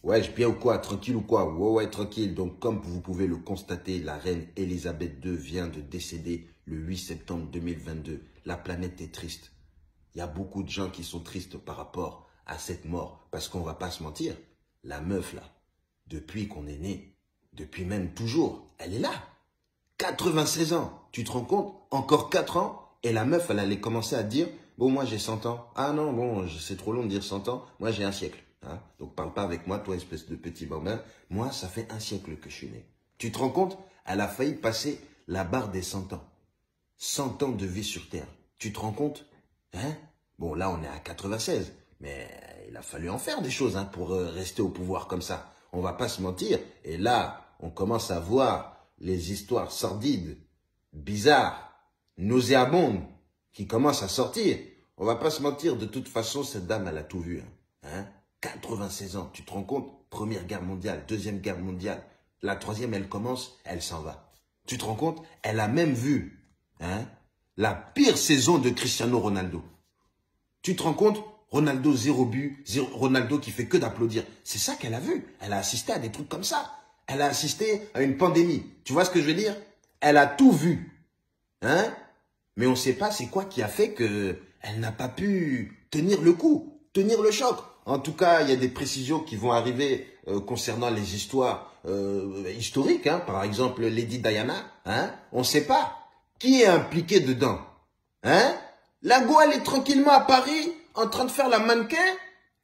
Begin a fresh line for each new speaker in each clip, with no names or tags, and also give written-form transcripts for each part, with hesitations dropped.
Ouais, je bien ou quoi? Tranquille ou quoi? Ouais, ouais, tranquille. Donc, comme vous pouvez le constater, la reine Elisabeth II vient de décéder le 8 septembre 2022. La planète est triste. Il y a beaucoup de gens qui sont tristes par rapport à cette mort. Parce qu'on va pas se mentir, la meuf là, depuis qu'on est né, depuis même toujours, elle est là. 96 ans, tu te rends compte? Encore 4 ans, et la meuf, elle allait commencer à dire, bon, moi j'ai 100 ans. Ah non, bon, c'est trop long de dire 100 ans, moi j'ai un siècle. Hein? Donc parle pas avec moi, toi espèce de petit bambin. Moi, ça fait un siècle que je suis né. Tu te rends compte? Elle a failli passer la barre des 100 ans. 100 ans de vie sur Terre. Tu te rends compte? Hein? Bon, là, on est à 96, mais il a fallu en faire des choses hein, pour rester au pouvoir comme ça. On va pas se mentir. Et là, on commence à voir les histoires sordides, bizarres, nauséabondes, qui commencent à sortir. On va pas se mentir, de toute façon, cette dame, elle a tout vu. Hein? 96 ans, tu te rends compte? Première guerre mondiale, deuxième guerre mondiale. La troisième, elle commence, elle s'en va. Tu te rends compte? Elle a même vu hein, la pire saison de Cristiano Ronaldo. Tu te rends compte? Ronaldo, 0 but, Ronaldo qui fait que d'applaudir. C'est ça qu'elle a vu. Elle a assisté à des trucs comme ça. Elle a assisté à une pandémie. Tu vois ce que je veux dire? Elle a tout vu. Hein? Mais on ne sait pas c'est quoi qui a fait qu'elle n'a pas pu tenir le coup, tenir le choc. En tout cas, il y a des précisions qui vont arriver concernant les histoires historiques. Hein? Par exemple, Lady Diana. Hein? On ne sait pas qui est impliqué dedans. Hein? La go, elle est tranquillement à Paris, en train de faire la mannequin.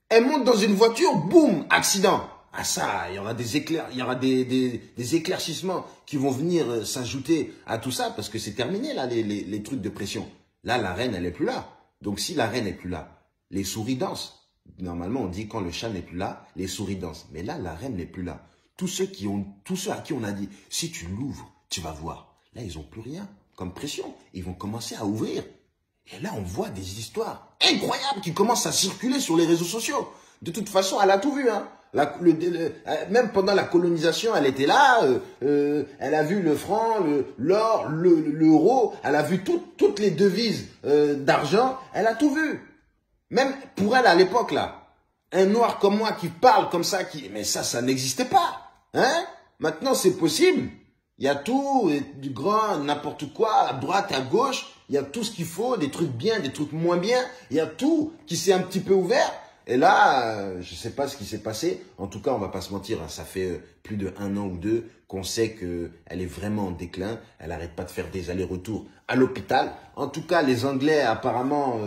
Elle monte dans une voiture, boum, accident. Ah ça, il y aura des éclairs, il y aura des éclaircissements qui vont venir s'ajouter à tout ça parce que c'est terminé là les trucs de pression. Là, la reine, elle est plus là. Donc si la reine n'est plus là, les souris dansent. Normalement, on dit quand le chat n'est plus là, les souris dansent. Mais là, la reine n'est plus là. Tous ceux à qui on a dit, si tu l'ouvres, tu vas voir. Là, ils n'ont plus rien comme pression. Ils vont commencer à ouvrir. Et là, on voit des histoires incroyables qui commencent à circuler sur les réseaux sociaux. De toute façon, elle a tout vu. Hein. Même pendant la colonisation, elle était là. Elle a vu le franc, l'or, l'euro. Elle a vu toutes les devises d'argent. Elle a tout vu. Même pour elle, à l'époque, là, un noir comme moi qui parle comme ça, mais ça n'existait pas. Hein? Maintenant, c'est possible. Il y a tout, du grand, n'importe quoi, à droite, à gauche. Il y a tout ce qu'il faut, des trucs bien, des trucs moins bien. Il y a tout qui s'est un petit peu ouvert. Et là, je ne sais pas ce qui s'est passé. En tout cas, on va pas se mentir, hein, ça fait plus de 1 an ou 2 qu'on sait qu'elle est vraiment en déclin. Elle n'arrête pas de faire des allers-retours à l'hôpital. En tout cas, les Anglais, apparemment,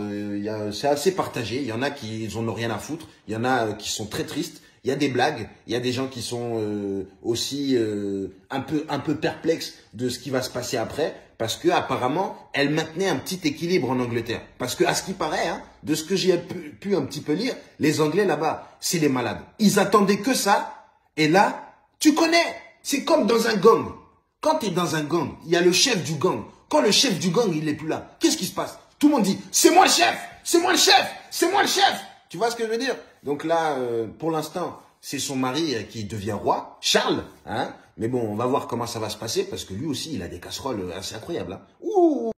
c'est assez partagé. Il y en a qui en ont rien à foutre. Il y en a qui sont très tristes. Il y a des blagues, il y a des gens qui sont aussi un peu perplexes de ce qui va se passer après, parce que apparemment, elle maintenait un petit équilibre en Angleterre. Parce que à ce qui paraît, hein, de ce que j'ai pu un petit peu lire, les Anglais là-bas, c'est les malades. Ils attendaient que ça, et là, tu connais, c'est comme dans un gang. Quand tu es dans un gang, il y a le chef du gang. Quand le chef du gang, il est plus là, qu'est-ce qui se passe? Tout le monde dit, c'est moi le chef, c'est moi le chef, c'est moi le chef. Tu vois ce que je veux dire? Donc là, pour l'instant, c'est son mari qui devient roi, Charles. Hein? Mais bon, on va voir comment ça va se passer parce que lui aussi, il a des casseroles assez incroyables. Hein? Ouh!